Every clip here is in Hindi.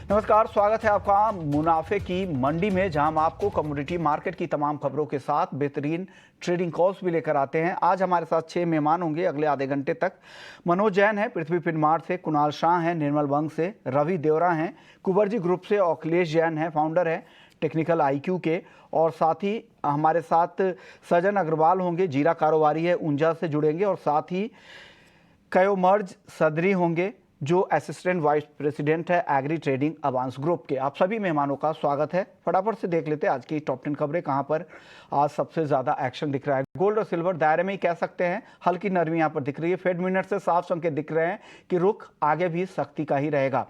नमस्कार, स्वागत है आपका मुनाफे की मंडी में, जहां हम आपको कमोडिटी मार्केट की तमाम खबरों के साथ बेहतरीन ट्रेडिंग कॉल्स भी लेकर आते हैं। आज हमारे साथ 6 मेहमान होंगे अगले आधे घंटे तक। मनोज जैन है पृथ्वी फिनमार्ट से, कुणाल शाह हैं निर्मल बंग से, रवि देवरा हैं कुबरजी ग्रुप से, अखिलेश जैन है फाउंडर है टेक्निकल IQ के, और साथ ही हमारे साथ सजन अग्रवाल होंगे, जीरा कारोबारी है ऊंजा से जुड़ेंगे, और साथ ही कयोमर्ज सदरी होंगे जो असिस्टेंट वाइस प्रेसिडेंट है एग्री ट्रेडिंग अवांस ग्रुप के। आप सभी मेहमानों का स्वागत है। फटाफट से देख लेते हैं आज की टॉप 10 खबरें, कहां पर आज सबसे ज्यादा एक्शन दिख रहा है। गोल्ड और सिल्वर दायरे में ही कह सकते हैं, हल्की नरमी यहां पर दिख रही है। फेड मिनट से साफ संकेत दिख रहे हैं कि रुख आगे भी सख्ती का ही रहेगा।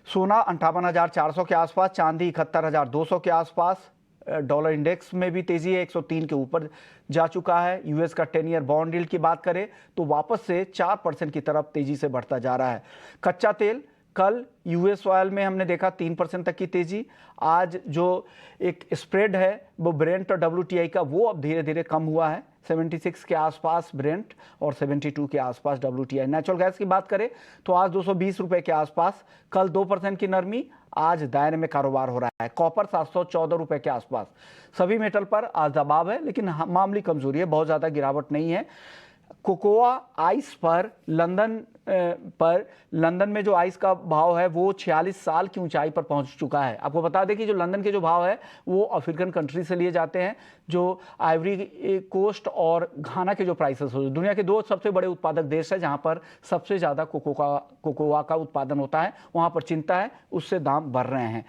सोना 58,400 के आसपास, चांदी 71,200 के आसपास, डॉलर इंडेक्स में भी तेजी है, 103 के ऊपर जा चुका है। यूएस का 10 ईयर बॉन्ड यील्ड की बात करें तो वापस से 4% की तरफ तेजी से बढ़ता जा रहा है। कच्चा तेल कल यूएस ऑयल में हमने देखा 3% तक की तेजी। आज जो एक स्प्रेड है वो ब्रेंट और WTI का, वो अब धीरे धीरे कम हुआ है। 76 के आसपास ब्रेंट और 72 के आसपास WTI। नेचुरल गैस की बात करें तो आज 220 रुपए के आसपास, कल 2% की नरमी, आज दायरे में कारोबार हो रहा है। कॉपर 714 रुपए के आसपास। सभी मेटल पर आज दबाव है, लेकिन मामूली कमजोरी है, बहुत ज्यादा गिरावट नहीं है। कोकोआ आइस पर लंदन में जो आइस का भाव है वो 46 साल की ऊंचाई पर पहुंच चुका है। आपको बता दें कि जो लंदन के जो भाव है वो अफ्रीकन कंट्री से लिए जाते हैं, जो आइवरी कोस्ट और घाना के जो प्राइसेस हो, दुनिया के 2 सबसे बड़े उत्पादक देश है जहां पर सबसे ज्यादा कोकोआ का उत्पादन होता है, वहां पर चिंता है, उससे दाम बढ़ रहे हैं।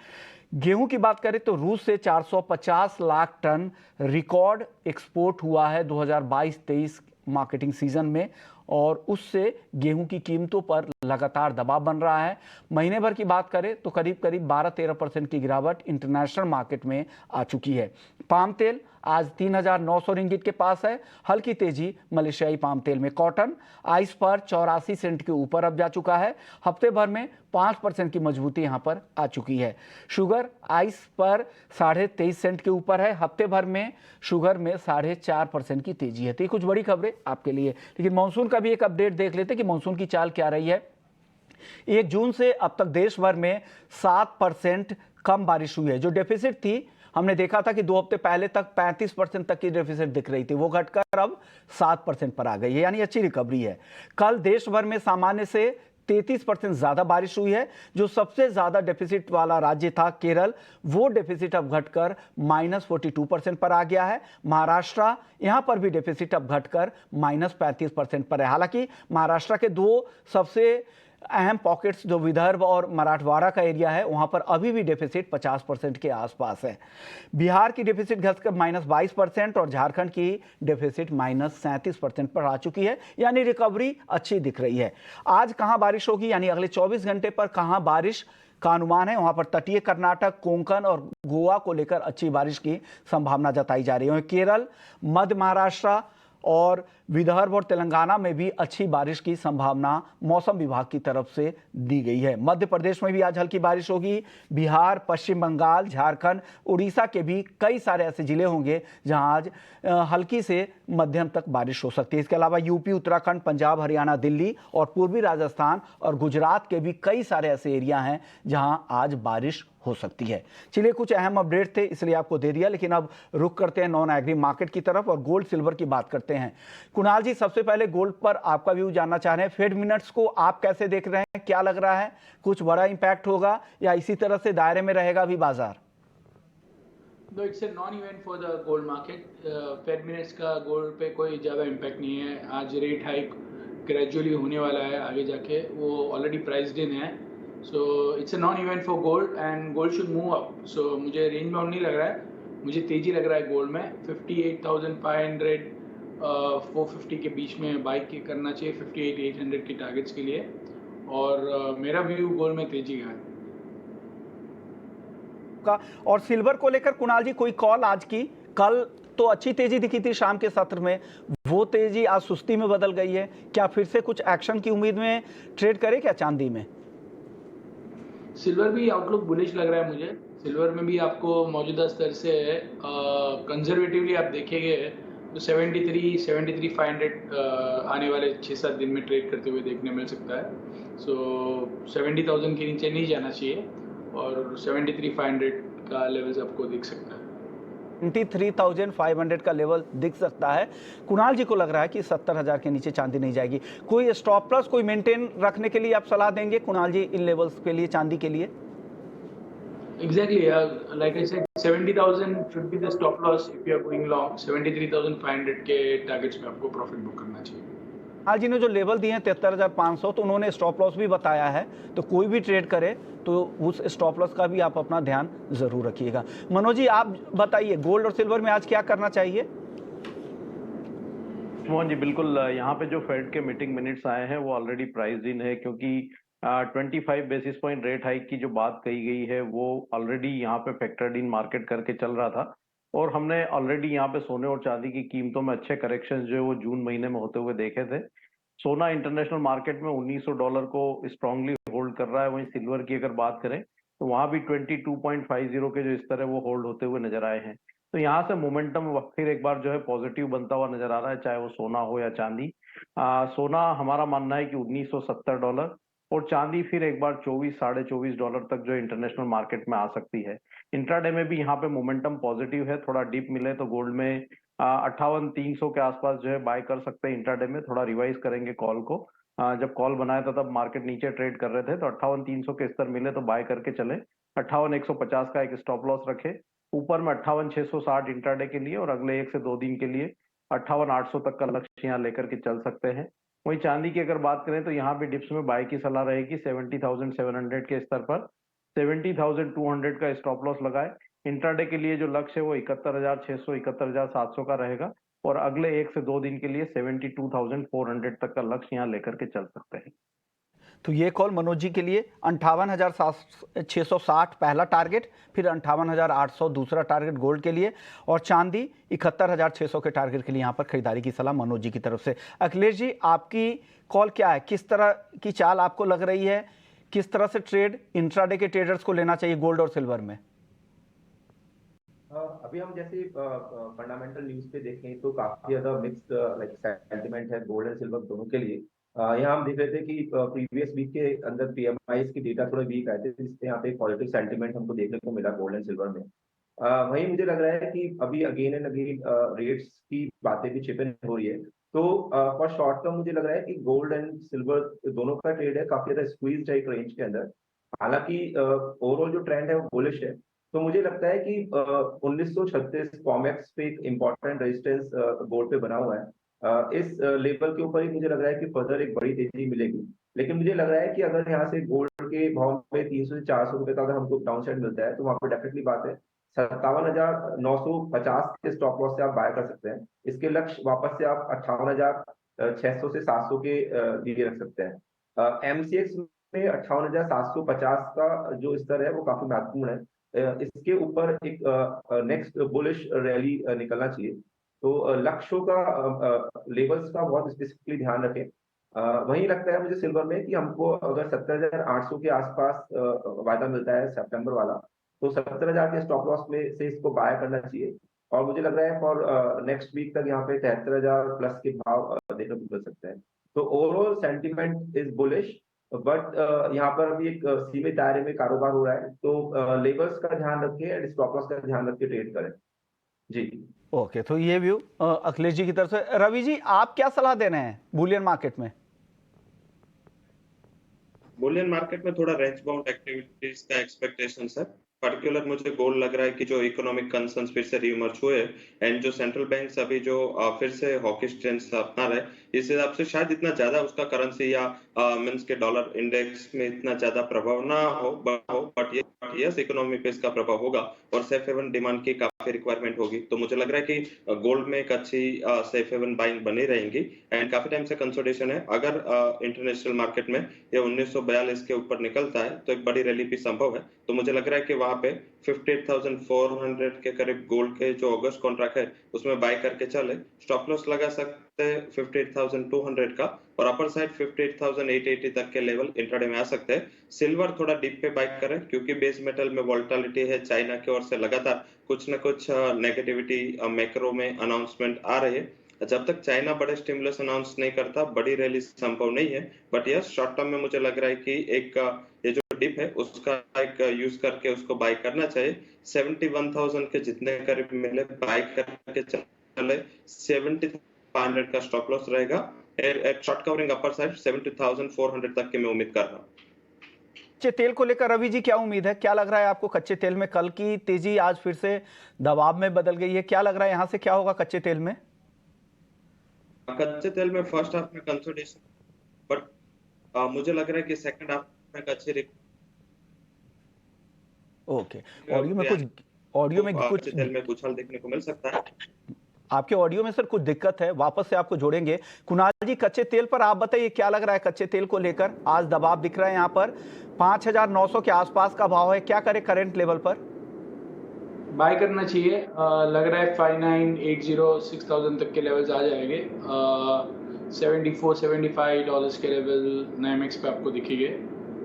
गेहूं की बात करें तो रूस से 450 लाख टन रिकॉर्ड एक्सपोर्ट हुआ है 2022-23 मार्केटिंग सीजन में, और उससे गेहूं की कीमतों पर लगातार दबाव बन रहा है। महीने भर की बात करें तो करीब 12-13% की गिरावट इंटरनेशनल मार्केट में आ चुकी है। पाम तेल आज 3,900 रिंगिट के पास है, हल्की तेजी मलेशियाई पाम तेल में। कॉटन आइस पर 84 सेंट के ऊपर अब जा चुका है, हफ्ते भर में 5% की मजबूती यहां पर आ चुकी है। शुगर आइस पर 23.5 सेंट के ऊपर है, हफ्ते भर में शुगर में 4.5% की तेजी है। तो ये कुछ बड़ी खबरें आपके लिए, लेकिन मानसून का भी एक अपडेट देख लेते कि मानसून की चाल क्या रही है। 1 जून से अब तक देश भर में 7% कम बारिश हुई है। जो डेफिसिट थी, हमने देखा था कि 2 हफ्ते पहले तक 35% तक की डेफिसिट दिख रही थी, वो घटकर अब 7% पर आ गई है, यानी अच्छी रिकवरी है। कल देश भर में सामान्य से 33% ज्यादा बारिश हुई है। जो सबसे ज्यादा डेफिसिट वाला राज्य था केरल, वो डेफिसिट अब घटकर -42% पर आ गया है। महाराष्ट्र, यहां पर भी डेफिसिट अब घटकर -35% पर है। हालांकि महाराष्ट्र के 2 सबसे अहम पॉकेट्स जो विदर्भ और मराठवाड़ा का एरिया है, वहां पर अभी भी डेफिसिट 50% के आसपास है। बिहार की डेफिसिट घटकर -22% और झारखंड की डेफिसिट -37% पर आ चुकी है, यानी रिकवरी अच्छी दिख रही है। आज कहां बारिश होगी, यानी अगले 24 घंटे पर कहां बारिश का अनुमान है, वहां पर तटीय कर्नाटक, कोंकण और गोवा को लेकर अच्छी बारिश की संभावना जताई जा रही है। केरल, मध्य महाराष्ट्र और विदर्भ और तेलंगाना में भी अच्छी बारिश की संभावना मौसम विभाग की तरफ से दी गई है। मध्य प्रदेश में भी आज हल्की बारिश होगी। बिहार, पश्चिम बंगाल, झारखंड, उड़ीसा के भी कई सारे ऐसे जिले होंगे जहां आज हल्की से मध्यम तक बारिश हो सकती है। इसके अलावा यूपी, उत्तराखंड, पंजाब, हरियाणा, दिल्ली और पूर्वी राजस्थान और गुजरात के भी कई सारे ऐसे एरिया हैं जहां आज बारिश हो सकती है। चलिए, कुछ अहम अपडेट थे इसलिए आपको दे दिया, लेकिन अब रुक करते हैं नॉन एग्री मार्केट की तरफ और गोल्ड सिल्वर की बात करते हैं। कुणाल जी, सबसे पहले गोल्ड पर आपका व्यू जानना चाह रहे हैं। फेड मिनट्स को आप कैसे देख रहे हैं, क्या लग रहा है, कुछ बड़ा इंपैक्ट होगा या इसी तरह से दायरे में रहेगा अभी बाजार? No, it's a non-event for the gold market. Fed minutes का गोल्ड पे कोई ज़्यादा इम्पैक्ट नहीं है। आज रेट हाइक ग्रेजुअली होने वाला है आगे जाके, वो ऑलरेडी प्राइस्ड इन है। So it's a non event for gold and gold should move up. So मुझे रेंज बाउंड नहीं लग रहा है, मुझे तेज़ी लग रहा है गोल्ड में। 58,500 450 के बीच में बाई करना चाहिए, 58,800 के टारगेट्स के लिए। और मेरा व्यू गोल्ड में तेज़ी का है। और सिल्वर को लेकर कुणाल जी कोई कॉल आज की? कल तो अच्छी तेजी दिखी थी शाम के सत्र में, वो तेजी आज सुस्ती में बदल गई है। क्या फिर से कुछ एक्शन की उम्मीद में ट्रेड करे क्या चांदी में? सिल्वर भी आउटलुक बुलिश लग रहा है मुझे। सिल्वर में भी आपको मौजूदा स्तर से कंजर्वेटिवली आप देखेंगे तो 73,500 आने वाले 6-7 दिन में ट्रेड करते हुए देखने मिल सकता है। सो 70,000 के नीचे नहीं जाना चाहिए। और 73,500 का लेवल्स आपको दिख सकता है। 23,500 का लेवल दिख सकता है। कुणाल जी को लग रहा है कि 70,000 के नीचे चांदी नहीं जाएगी। कोई स्टॉप लॉस कोई मेंटेन रखने के लिए आप सलाह देंगे कुणाल जी इन लेवल्स के लिए, चांदी के लिए? Exactly, like I said, 70,000 should be the stop loss if you are going long. 73,500 के टारगेट्स में आपको प्रॉफिट बुक करना चाहिए। कुणाल जी ने जो लेवल दिए हैं 73,500, तो उन्होंने स्टॉप लॉस भी बताया है, तो कोई भी ट्रेड करे तो उस स्टॉप लॉस का भी आप अपना ध्यान जरूर रखिएगा। मनोज जी आप बताइए, गोल्ड और सिल्वर में आज क्या करना चाहिए? मोहन जी बिल्कुल, यहाँ पे जो फेड के मीटिंग मिनट्स आए हैं वो ऑलरेडी प्राइस्ड इन है, क्योंकि 25 बेसिस पॉइंट रेट हाइक की जो बात कही गई है वो ऑलरेडी यहाँ पे फैक्टर्ड इन मार्केट करके चल रहा था। और हमने ऑलरेडी यहाँ पे सोने और चांदी की कीमतों में अच्छे करेक्शन जो है वो जून महीने में होते हुए देखे थे। सोना इंटरनेशनल मार्केट में $1900 को स्ट्रांगली होल्ड कर रहा है। वहीं सिल्वर की अगर बात करें तो वहां भी 22.50 के जो स्तर है वो होल्ड होते हुए नजर आए हैं। तो यहाँ से मोमेंटम फिर एक बार जो है पॉजिटिव बनता हुआ नजर आ रहा है, चाहे वो सोना हो या चांदी। सोना हमारा मानना है कि $1970 और चांदी फिर एक बार 24 साढ़े $24 तक जो इंटरनेशनल मार्केट में आ सकती है। इंट्राडे में भी यहाँ पे मोमेंटम पॉजिटिव है, थोड़ा डिप मिले तो गोल्ड में 58,300 के आसपास जो है बाय कर सकते हैं। इंट्राडे में थोड़ा रिवाइज करेंगे कॉल को, जब कॉल बनाया था तब मार्केट नीचे ट्रेड कर रहे थे, तो 58,300 के स्तर मिले तो बाय करके चले। 58,150 का एक स्टॉप लॉस रखे। ऊपर में 58,660 इंट्राडे के लिए और अगले 1 से 2 दिन के लिए 58,800 तक का लक्ष्य यहाँ लेकर के चल सकते हैं। वहीं चांदी की अगर बात करें तो यहाँ भी डिप्स में बाय की सलाह रहेगी। 70,700 के स्तर पर 70,200 का स्टॉप लॉस लगाए। इंट्राडे के लिए जो लक्ष्य है वो 71,600 71,700 का रहेगा और अगले 1 से 2 दिन के लिए 72,400 तक का लक्ष्य यहाँ लेकर के चल सकते हैं। तो ये कॉल मनोज जी के लिए 58,660 पहला टारगेट, फिर 58,800 दूसरा टारगेट गोल्ड के लिए, और चांदी 71,600 के टारगेट के लिए यहाँ पर खरीदारी की सलाह मनोज जी की तरफ से। अखिलेश जी आपकी कॉल क्या है, किस तरह की चाल आपको लग रही है, किस तरह से ट्रेड इंट्राडे के ट्रेडर्स को लेना चाहिए गोल्ड और सिल्वर में? अभी हम जैसे फंडामेंटल न्यूज पे देखें तो काफी ज्यादा मिक्स्ड लाइक सेंटिमेंट है गोल्ड एंड सिल्वर दोनों के लिए। यहाँ हम देख रहे थे कि प्रीवियस वीक के अंदर पीएमआई की डेटा थोड़ा वीक आए थे, जिससे यहाँ पे पॉजिटिव सेंटिमेंट हमको देखने को मिला गोल्ड एंड सिल्वर में। वहीं मुझे लग रहा है कि अभी अगेन एंड अगेन रेट्स की बातें भी छिपन हो रही है, तो फॉर शॉर्ट टर्म मुझे लग रहा है कि गोल्ड एंड सिल्वर दोनों का ट्रेड है काफी ज्यादा स्क्वीज है एक रेंज के अंदर। हालांकि ओवरऑल जो ट्रेंड है वो बुलिश है। तो मुझे लगता है कि 1936 कॉमेक्स पे एक इम्पोर्टेंट रेजिस्टेंस गोल्ड पे बना हुआ है। इस लेवल के ऊपर ही मुझे लग रहा है कि फर्दर एक बड़ी तेजी मिलेगी। लेकिन मुझे लग रहा है कि अगर यहाँ से गोल्ड के भाव में 300 से 400 रुपए का अगर हमको डाउन साइड मिलता है तो वहां पर डेफिनेटली बात है 57,950 के स्टॉप लॉस से आप बाय कर सकते हैं। इसके लक्ष्य वापस से आप 58,600 से 700 के लिए रख सकते हैं। एमसीएक्स में 58,750 का जो स्तर है वो काफी महत्वपूर्ण है। इसके ऊपर एक नेक्स्ट बुलिश रैली निकलना चाहिए। तो लक्ष्यों का लेवल्स का बहुत स्पेसिफिकली ध्यान रखें। वहीं लगता है मुझे सिल्वर में कि हमको अगर 70,800 के आसपास वायदा मिलता है सितंबर वाला, तो 70,000 के स्टॉप लॉस में से इसको बाय करना चाहिए। और मुझे लग रहा है फॉर नेक्स्ट वीक तक यहाँ पे 73,000 प्लस के भाव देखने को मिल सकते हैं। तो overall sentiment is bullish, but यहाँ पर अभी एक सीमित दायरे में कारोबार हो रहा है, तो लेवल्स का ध्यान रखें एंड स्टॉप लॉस का ध्यान रख के ट्रेड करें जी। ओके, तो ये व्यू अखिलेश जी की तरफ से। रवि जी आप क्या सलाह दे रहे हैं बुलियन मार्केट में? बुलियन मार्केट में थोड़ा रेंज बाउंड एक्टिविटीज का एक्सपेक्टेशन है। पर्टिकुलर मुझे गोल लग रहा है कि जो इकोनॉमिक कंसर्न्स फिर से रीइमर्ज हुए एंड जो सेंट्रल बैंक्स अभी जो फिर से हॉकिश ट्रेंड्स अपना रहे, इस हिसाब से शायद इतना ज्यादा उसका करेंसी या मींस के डॉलर इंडेक्स में इतना ज्यादा प्रभाव ना हो, बट यस इकोनॉमी पे इसका प्रभाव होगा और सेफ हेवन डिमांड की काफी रिक्वायरमेंट होगी। तो मुझे लग रहा है कि गोल्ड में एक अच्छी सेफ हेवन बाइंग बनी रहेंगी एंड काफी टाइम से कंसोलिडेशन है। अगर इंटरनेशनल मार्केट में ये 1942 के ऊपर निकलता है तो एक बड़ी रैली भी संभव है। तो मुझे लग रहा है कि वहां पे 58,400 के करीब गोल्ड के जो अगस्त कॉन्ट्रैक्ट है उसमें बाय करके चले। स्टॉप लॉस लगा सकते हैं 58,200 का और अपर साइड 58,880 तक के लेवल इंट्राडे में आ सकते हैं। सिल्वर थोड़ा डीप पे बाय करें क्योंकि बेस मेटल में वोलेटिलिटी है, चाइना की ओर से लगातार कुछ न कुछ नेगेटिविटी मैक्रो में अनाउंसमेंट आ रही है। जब तक चाइना बड़े स्टिमुलस अनाउंस नहीं करता बड़ी रैली संभव नहीं है। बट यस शॉर्ट टर्म में मुझे लग रहा है कि एक ये जो डिप है उसका एक यूज करके उसको बाय करना चाहिए। 71,000 के जितने करीब मिले बाय करके चले। 70,500 का स्टॉप लॉस रहेगा। एक शॉर्ट कवरिंग अपर साइड 70,400 तक की मैं उम्मीद कर रहा हूँ। कच्चे तेल को लेकर रवि जी क्या उम्मीद है, क्या लग रहा है आपको कच्चे तेल में? कल की तेजी आज फिर से दबाव में बदल गई है, क्या लग रहा है यहां से क्या होगा कच्चे तेल में? कच्चे तेल में फर्स्ट हाफ में कंसोलिडेशन, बट मुझे लग रहा है कि सेकंड हाफ में अच्छे ओके, ऑडियो में कुछ कच्चे तेल में उछाल देखने को मिल सकता है। आपके ऑडियो में सर कुछ दिक्कत है, वापस से आपको जोड़ेंगे। कुणाल जी, कच्चे तेल पर आप बताइए क्या लग रहा है कच्चे तेल को लेकर? आज दबाव दिख रहा है यहाँ पर 5,900 के आसपास का भाव है, क्या करे करंट लेवल पर? बाय करना चाहिए। लग रहा है 5980 6000 तक के लेवल्स आ जाएंगे। 74 $75 के लेवल नाइमेक्स पे आपको दिखेंगे।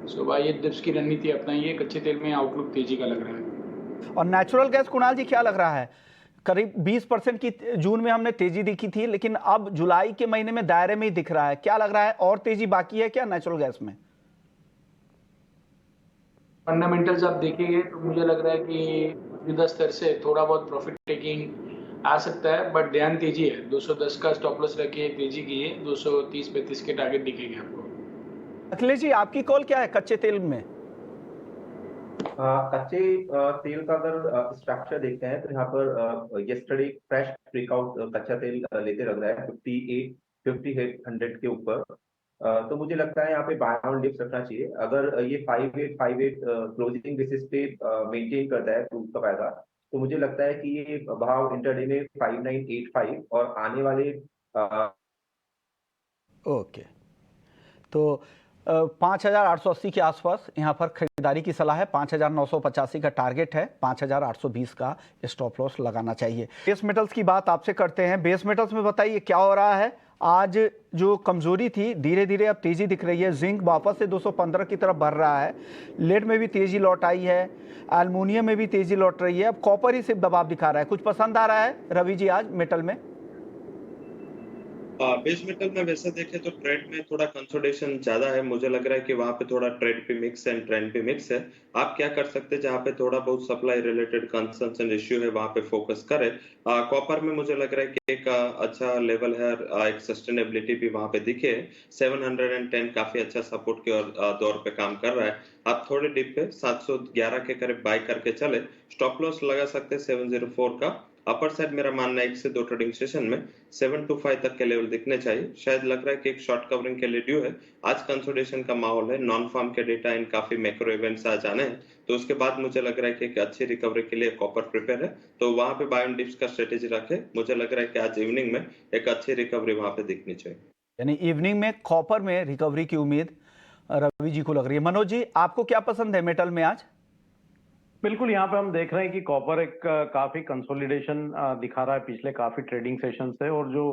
सो बाय ये डिप्स की रणनीति अपनाइए। कच्चे तेल में आउटलुक तेजी का लग रहा है। और नेचुरल गैस कुणाल जी क्या लग रहा है? करीब 20% की जून में हमने तेजी दिखी थी, लेकिन अब जुलाई के महीने में दायरे में ही दिख रहा है, क्या लग रहा है और तेजी बाकी है क्या नेचुरल गैस में? फंडामेंटल्स आप देखेंगे तो मुझे लग रहा है कि मौजूदा स्तर से थोड़ा बहुत प्रॉफिट टेकिंग आ सकता है, बट ध्यान तेजी है। 210 का स्टॉप लॉस रखिए, तेजी की है। 230-35 के टारगेट दिखेंगे आपको। अखिलेश जी, आपकी कॉल क्या है कच्चे तेल में? कच्चे तेल का अगर स्ट्रक्चर देखते हैं तो यहाँ पर यस्टरडे फ्रेश ब्रेकआउट कच्चा तेल लेते लग रहा है 58 के ऊपर। तो मुझे लगता है यहाँ पे बाय ऑन डिप्स रखना चाहिए। अगर ये 5858 क्लोजिंग बेसिस पे मेंटेन करता है तो उसका फायदा। तो मुझे लगता है कि ये भाव इंटरडे में 5985 और आने वाले ओके, तो 5,880 के आसपास यहाँ पर खरीदारी की सलाह है। 5,985 का टारगेट है, 5,820 का स्टॉप लॉस लगाना चाहिए। बेस मेटल्स की बात आपसे करते हैं। बेस मेटल्स में बताइए क्या हो रहा है? आज जो कमजोरी थी धीरे धीरे अब तेजी दिख रही है। जिंक वापस से 215 की तरफ बढ़ रहा है। लेड में भी तेजी लौट आई है, एल्युमिनियम में भी तेजी लौट रही है। अब कॉपर ही सिर्फ दबाव दिखा रहा है। कुछ पसंद आ रहा है रवि जी आज मेटल में? बेस मेटल में वैसे देखें तो ट्रेड में थोड़ा कंसोलिडेशन ज्यादा है। मुझे लग रहा है कि वहां पे थोड़ा ट्रेड पे मिक्स एंड ट्रेंड पे मिक्स है। आप क्या कर सकते हैं, जहां पे थोड़ा बहुत supply related concerns and issue है वहां पे फोकस करें। कॉपर में मुझे लग रहा है कि एक अच्छा लेवल है, एक सस्टेनेबिलिटी भी वहां पे दिखे। 710 काफी अच्छा सपोर्ट के दौर पे काम कर रहा है। आप थोड़े डिप पे 711 के करीब बाय करके चले। स्टॉप लॉस लगा सकते हैं 704 का। अपर साइड मेरा मानना है 1 से 2 ट्रेडिंग सेशन में 725 तक के लेवल दिखने चाहिए। शायद लग रहा है कि एक शॉर्ट कवरिंग के लिए ड्यू है। आज कंसोलिडेशन का माहौल है, नॉन फार्म के डेटा इन काफी मैक्रो इवेंट्स आ जाने हैं, तो उसके बाद मुझे लग रहा है कि एक अच्छी रिकवरी के लिए कॉपर प्रिपेयर है। तो वहां पे बाय ऑन डिप्स का स्ट्रेटेजी रखे। मुझे लग रहा है कि आज इवनिंग में एक अच्छी रिकवरी वहां पे दिखनी चाहिए। यानी इवनिंग में कॉपर में रिकवरी की उम्मीद रवि जी को लग रही है। मनोज जी, आपको क्या पसंद है मेटल में आज? बिल्कुल, यहाँ पे हम देख रहे हैं कि कॉपर एक काफी कंसोलिडेशन दिखा रहा है पिछले काफी ट्रेडिंग सेशन से, और जो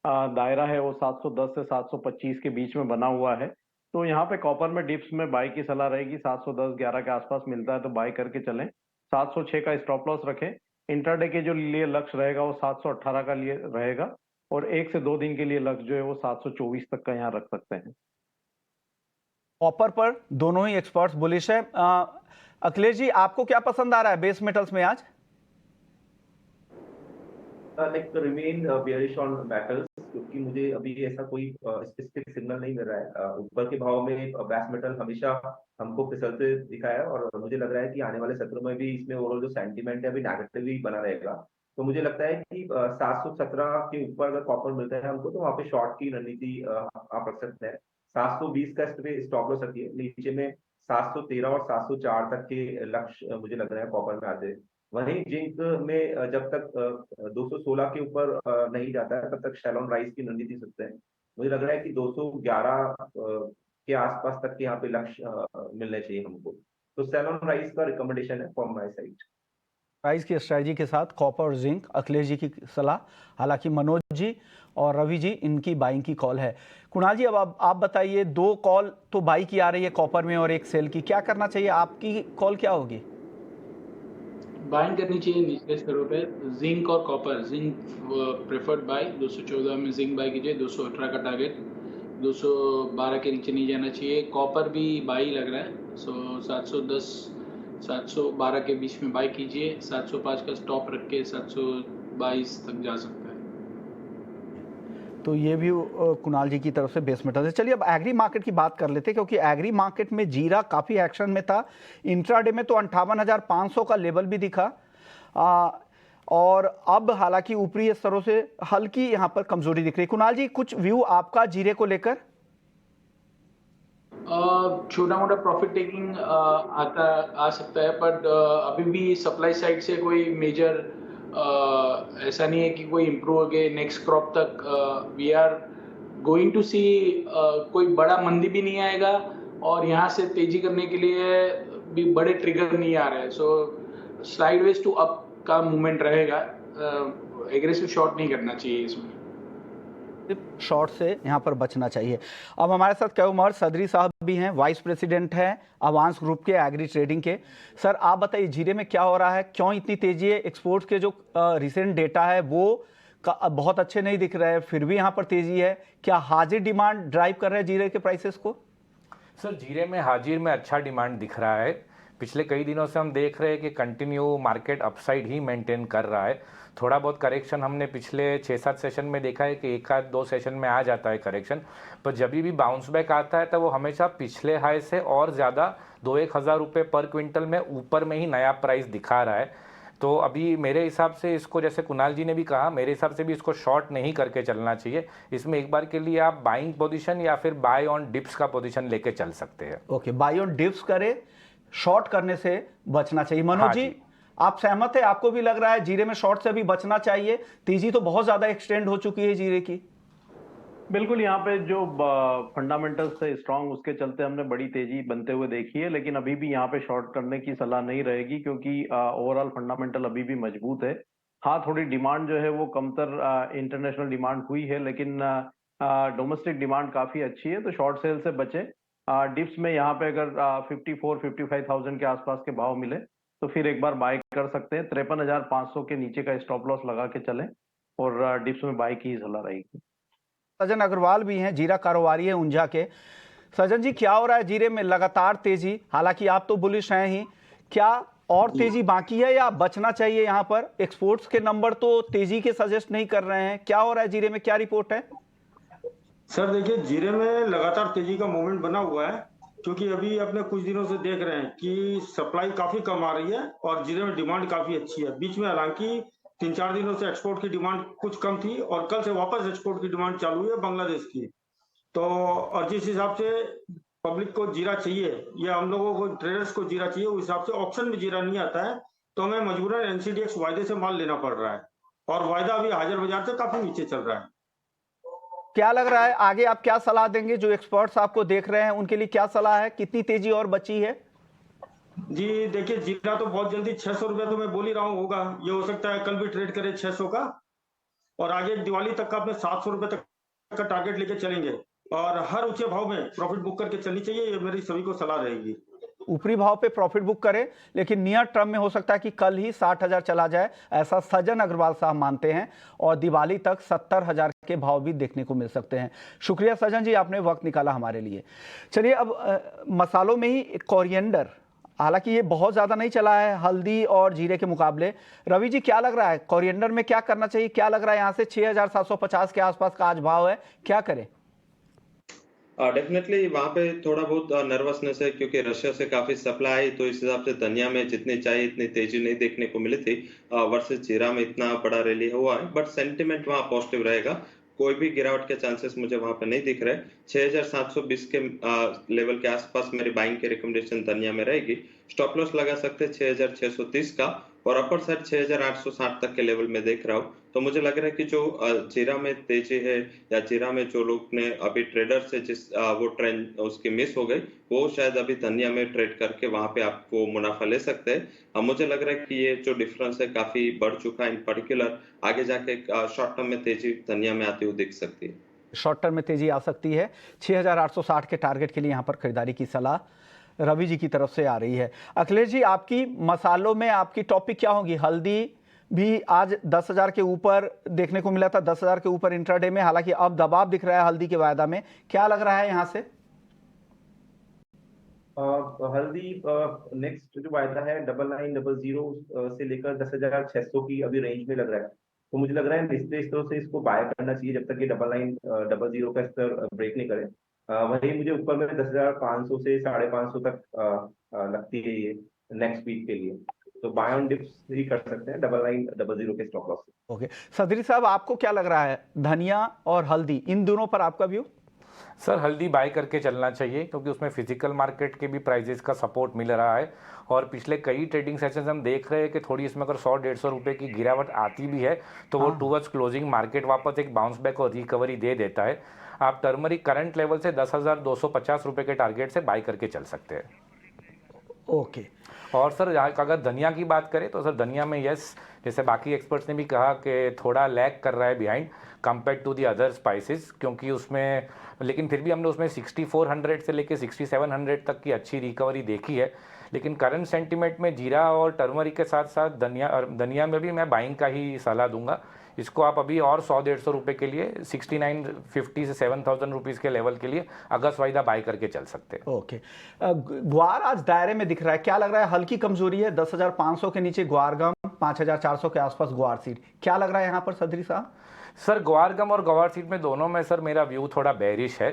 दायरा है वो 710 से 725 के बीच में बना हुआ है। तो यहाँ पे कॉपर में डिप्स में बाय की सलाह रहेगी। 710-11 के आसपास मिलता है तो बाय करके चलें। 706 का स्टॉप लॉस रखें। इंट्राडे के जो लिए लक्ष्य रहेगा वो 718 का लिए रहेगा, और 1 से 2 दिन के लिए लक्ष्य जो है वो 724 तक का यहाँ रख सकते हैं। कॉपर पर दोनों ही एक्सपर्ट्स बुलिश है। अखिलेश जी, आपको क्या पसंद आ रहा है बेस मेटल्स में आज? Like remain bearish on metals, क्योंकि मुझे अभी ऐसा कोई स्पेसिफिक सिग्नल नहीं मिल रहा है। ऊपर के भाव में बेस मेटल हमेशा हमको फिसलते दिखा है, और मुझे लग रहा है कि आने वाले सत्रों में भी इसमें ओवरऑल जो सेंटीमेंट है अभी नेगेटिव ही बना रहेगा। तो मुझे लगता है कि 717 के ऊपर अगर कॉपर मिलता है हमको तो वहाँ पे शॉर्ट की रणनीति आप रख सकते हैं। 720 का इस पे स्टॉप लॉस रखिए। नीचे में 713 और 704 तक के लक्ष्य मुझे लग रहा है कॉपर में आते हैं। वहीं जिंक में जब तक 216 के ऊपर नहीं जाता है तब तक शैलोन राइस की रणनीति सकते हैं। मुझे लग रहा है कि 211 के आसपास तक के यहाँ पे लक्ष्य मिलने चाहिए हमको। तो शैलोन राइस का रिकमेंडेशन है फ्रॉम माय साइड। प्राइस की स्ट्रेटजी के साथ कॉपर और जिंक, अखिलेश जी की सलाह। हालांकि मनोज जी और रवि जी इनकी बाइंग की कॉल है। कुणाल जी, अब आप बताइए, 2 कॉल तो बाई की आ रही है कॉपर में और 1 सेल की, क्या करना चाहिए? आपकी कॉल क्या होगी? बाइंग करनी चाहिए निचले स्तरों पे जिंक और कॉपर। जिंक प्रेफर्ड बाय 214 में जिंक बाय कीजिए। 218 का टारगेट, 212 के नीचे नहीं जाना चाहिए। कॉपर भी बाई लग रहा है। सो 710 712 के बीच में बाय कीजिए, 705 का स्टॉप रख के 722 तक जा सकता है। तो ये भी कुणाल जी की तरफ से बेस मेटल है। चलिए अब एग्री मार्केट की बात कर लेते हैं, क्योंकि एग्री मार्केट में जीरा काफ़ी एक्शन में था। इंट्राडे में तो 58,500 का लेवल भी दिखा, और अब हालांकि ऊपरी स्तरों से हल्की यहाँ पर कमजोरी दिख रही है। कुणाल जी, कुछ व्यू आपका जीरे को लेकर? छोटा मोटा प्रॉफिट टेकिंग आ सकता है, बट अभी भी सप्लाई साइड से कोई मेजर ऐसा नहीं है कि कोई इम्प्रूव हो गए नेक्स्ट क्रॉप तक। वी आर गोइंग टू सी कोई बड़ा मंदी भी नहीं आएगा, और यहाँ से तेजी करने के लिए भी बड़े ट्रिगर नहीं आ रहे हैं। सो स्लाइडवेज टू अप का मूवमेंट रहेगा। एग्रेसिव शॉर्ट नहीं करना चाहिए, इसमें शॉर्ट से यहाँ पर बचना चाहिए। अब हमारे साथ कयुमर सदरी साहब भी हैं, वाइस प्रेसिडेंट हैं अवांस ग्रुप के एग्री ट्रेडिंग के। सर आप बताइए, जीरे में क्या हो रहा है, क्यों इतनी तेजी है? एक्सपोर्ट्स के जो रिसेंट डेटा है वो बहुत अच्छे नहीं दिख रहे हैं, फिर भी यहाँ पर तेजी है। क्या हाजिर डिमांड ड्राइव कर रहे हैं जीरे के प्राइसेस को? सर जीरे में हाजिर में अच्छा डिमांड दिख रहा है। पिछले कई दिनों से हम देख रहे हैं कि कंटिन्यू मार्केट अपसाइड ही मेंटेन कर रहा है। थोड़ा बहुत करेक्शन हमने पिछले 6-7 सेशन में देखा है कि एक आध 2 सेशन में आ जाता है करेक्शन, पर जब भी बाउंस बैक आता है तो वो हमेशा पिछले हाई से और ज़्यादा 2-1 हज़ार रुपये पर क्विंटल में ऊपर में ही नया प्राइस दिखा रहा है। तो अभी मेरे हिसाब से इसको, जैसे कुणाल जी ने भी कहा, मेरे हिसाब से भी इसको शॉर्ट नहीं करके चलना चाहिए। इसमें एक बार के लिए आप बाइंग पोजीशन या फिर बाय ऑन डिप्स का पोजीशन लेके चल सकते हैं। ओके, बाय ऑन डिप्स करे, शॉर्ट करने से बचना चाहिए। मनोज जी, आप सहमत है? आपको भी लग रहा है जीरे में शॉर्ट से भी बचना चाहिए? तेजी तो बहुत ज्यादा एक्सटेंड हो चुकी है जीरे की। बिल्कुल, यहाँ पे जो फंडामेंटल्स थे स्ट्रांग, उसके चलते हमने बड़ी तेजी बनते हुए देखी है, लेकिन अभी भी यहाँ पे शॉर्ट करने की सलाह नहीं रहेगी, क्योंकि ओवरऑल फंडामेंटल अभी भी मजबूत है। हाँ, थोड़ी डिमांड जो है वो कमतर इंटरनेशनल डिमांड हुई है, लेकिन डोमेस्टिक डिमांड काफी अच्छी है, तो शॉर्ट सेल से बचे। डिप्स में यहाँ पे अगर 54-55,000 के आसपास के भाव मिले तो फिर एक बार बाय कर सकते हैं। 53,500 के नीचे का स्टॉप लॉस लगा के चलें, और डिप्स में बाय की ही सलाह रहेगी। सजन अग्रवाल भी हैं, जीरा कारोबारी है ऊंझा के। सजन जी, क्या हो रहा है जीरे में? लगातार तेजी, हालांकि आप तो बुलिश हैं ही, क्या और तेजी बाकी है या बचना चाहिए यहाँ पर? एक्सपोर्ट्स के नंबर तो तेजी के सजेस्ट नहीं कर रहे हैं। क्या हो रहा है जीरे में, क्या रिपोर्ट है? सर देखिए, जीरे में लगातार तेजी का मूवमेंट बना हुआ है, क्योंकि अभी अपने कुछ दिनों से देख रहे हैं कि सप्लाई काफी कम आ रही है और जीरे में डिमांड काफी अच्छी है। बीच में हालांकि 3-4 दिनों से एक्सपोर्ट की डिमांड कुछ कम थी, और कल से वापस एक्सपोर्ट की डिमांड चालू हुई है बांग्लादेश की। तो और जिस हिसाब से पब्लिक को जीरा चाहिए या हम लोगों को ट्रेडर्स को जीरा चाहिए, उस हिसाब से ऑप्शन में जीरा नहीं आता है, तो हमें मजबूरन एनसीडीएक्स वायदे से माल लेना पड़ रहा है, और वायदा अभी हाजिर बाजार से काफी नीचे चल रहा है। क्या लग रहा है आगे आप क्या सलाह देंगे? जो एक्सपर्ट्स आपको देख रहे हैं उनके लिए क्या सलाह है? कितनी तेजी और बची है? जी देखिए, जीरा तो बहुत जल्दी 600 रुपये तो मैं बोल ही रहा हूँ होगा, ये हो सकता है कल भी ट्रेड करे 600 का, और आगे दिवाली तक का अपने 700 रुपये तक का टारगेट लेके चलेंगे, और हर ऊंचे भाव में प्रॉफिट बुक करके चलनी चाहिए, ये मेरी सभी को सलाह रहेगी। ऊपरी भाव पे प्रॉफिट बुक करें, लेकिन नियर टर्म में हो सकता है कि कल ही 60,000 चला जाए, ऐसा सजन अग्रवाल साहब मानते हैं, और दिवाली तक 70,000 के भाव भी देखने को मिल सकते हैं। शुक्रिया सजन जी, आपने वक्त निकाला हमारे लिए। चलिए अब मसालों में ही कोरिएंडर, हालांकि ये बहुत ज़्यादा नहीं चला है हल्दी और जीरे के मुकाबले। रवि जी, क्या लग रहा है कोरिएंडर में क्या करना चाहिए? क्या लग रहा है यहाँ से 6,750 के आसपास का आज भाव है, क्या करें? डेफिनेटली वहाँ पे थोड़ा बहुत नर्वसनेस है, क्योंकि रशिया से काफी सप्लाई, तो इस हिसाब से धनिया में जितनी चाहिए इतनी तेजी नहीं देखने को मिली थी वर्सेस जीरा में इतना बड़ा रैली हुआ है, बट सेंटिमेंट वहाँ पॉजिटिव रहेगा। कोई भी गिरावट के चांसेस मुझे वहां पे नहीं दिख रहे। 6,720 के लेवल के आसपास मेरी बाइंग की रिकमेंडेशन धनिया में रहेगी। स्टॉप लॉस लगा सकते हैं 6,630 का, और अपर साइड 6,860 तक के लेवल में देख रहा हूँ। तो मुझे लग रहा है कि जो जीरा में तेजी है, या जीरा में जो लोग ने अभी ट्रेडर से जिस वो ट्रेंड उसकी मिस हो गई, वो शायद अभी धनिया में ट्रेड करके वहां पे आपको मुनाफा ले सकते हैं। मुझे लग रहा है कि ये जो डिफरेंस है काफी बढ़ चुका है। इन पर्टिकुलर आगे जाके शॉर्ट टर्म में तेजी धनिया में आती हुई दिख सकती है। शॉर्ट टर्म में तेजी आ सकती है। 6,860 के टारगेट के लिए यहाँ पर खरीदारी की सलाह रवि जी की तरफ से आ रही है। अखिलेश जी, आपकी मसालों में आपकी टॉपिक क्या होगी? हल्दी भी आज 10,000 के ऊपर देखने को मिला था, 10,000 के ऊपर इंट्राडे में, हालांकि अब दबाव दिख रहा है हल्दी के वायदा में। क्या लग रहा है यहाँ से? हल्दी नेक्स्ट जो वायदा है 9900 से लेकर 10,600 की अभी रेंज में लग रहा है। तो मुझे लग रहा है निचले स्तरों से इसको बाय करना चाहिए जब तक ये 9900 का स्तर ब्रेक नहीं करे। वही मुझे ऊपर में 10,500 से 550 तक लगती है ये नेक्स्ट वीक के लिए। तो बाय ऑन डिप्स ही कर सकते हैं 9900 के स्टॉप लॉस से। ओके सदरी साहब, आपको क्या लग रहा है धनिया और हल्दी इन दोनों पर आपका व्यू? सर हल्दी बाय करके चलना चाहिए क्योंकि उसमें फिजिकल मार्केट के भी प्राइजेस का सपोर्ट मिल रहा है और पिछले कई ट्रेडिंग सेशंस हम देख रहे हैं कि थोड़ी इसमें अगर 100-150 रुपए की गिरावट आती भी है तो वो टूवर्ड्स क्लोजिंग मार्केट वापस एक बाउंस बैक और रिकवरी दे देता है। आप टर्मरिक करंट लेवल से 10,250 रुपए के टारगेट से बाय करके चल सकते हैं। ओके और सर अगर धनिया की बात करें तो सर धनिया में यस, जैसे बाकी एक्सपर्ट्स ने भी कहा कि थोड़ा लैग कर रहा है behind compare to the other spices, क्योंकि उसमें लेकिन फिर भी हमने उसमें 6400 से लेके 6700 तक की अच्छी रिकवरी देखी है। लेकिन करंट सेंटीमेंट में जीरा और टर्मरिक के साथ साथ धनिया में भी मैं बाइंग का ही सलाह दूंगा। इसको आप अभी और 100-150 रुपए के लिए 6950 से 7000 रुपीज़ के लेवल के लिए अगस्त वायदा बाय करके चल सकते हैं। ओके ग्वार आज दायरे में दिख रहा है, क्या लग रहा है? हल्की कमजोरी है, 10,500 के नीचे ग्वार गम, 5,400 के आसपास ग्वार सीड, क्या लग रहा है यहाँ पर सदरी साहब? सर ग्वार गम और ग्वार सीड में दोनों में सर मेरा व्यू थोड़ा बेरिश है,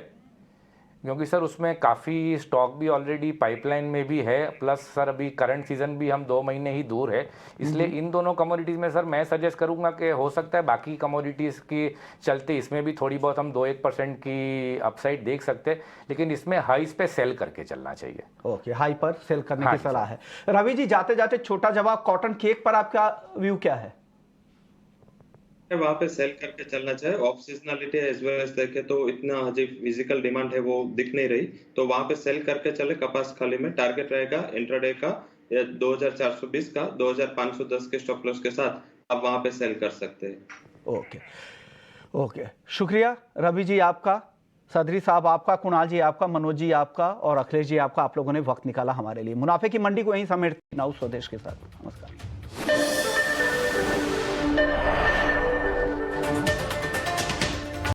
क्योंकि सर उसमें काफ़ी स्टॉक भी ऑलरेडी पाइपलाइन में भी है, प्लस सर अभी करंट सीजन भी हम 2 महीने ही दूर है। इसलिए इन दोनों कमोडिटीज़ में सर मैं सजेस्ट करूंगा कि हो सकता है बाकी कमोडिटीज़ की चलते इसमें भी थोड़ी बहुत हम 2-1% की अपसाइड देख सकते हैं, लेकिन इसमें हाइस पे सेल करके चलना चाहिए। ओके हाई पर सेल करने की सलाह है। रवि जी जाते जाते छोटा जवाब, कॉटन केक पर आपका व्यू क्या है? वहां पे सेल करके चलना चाहिए। Off seasonality as well as देखे तो इतना अजीब फिजिकल डिमांड है वो दिख नहीं रही, तो वहां पे सेल करके चले। कपास खाली में टारगेट रहेगा इंट्राडे का 2420 का 2510 के स्टॉप लॉस के साथ आप वहां पे सेल कर सकते हैं। ओके ओके शुक्रिया रवि जी आपका, सदरी साहब आपका, कुणाल जी आपका, मनोज जी आपका और अखिलेश जी आपका, आप लोगों ने वक्त निकाला हमारे लिए। मुनाफे की मंडी को यहीं समेटते हैं स्वदेश के साथ। नमस्कार।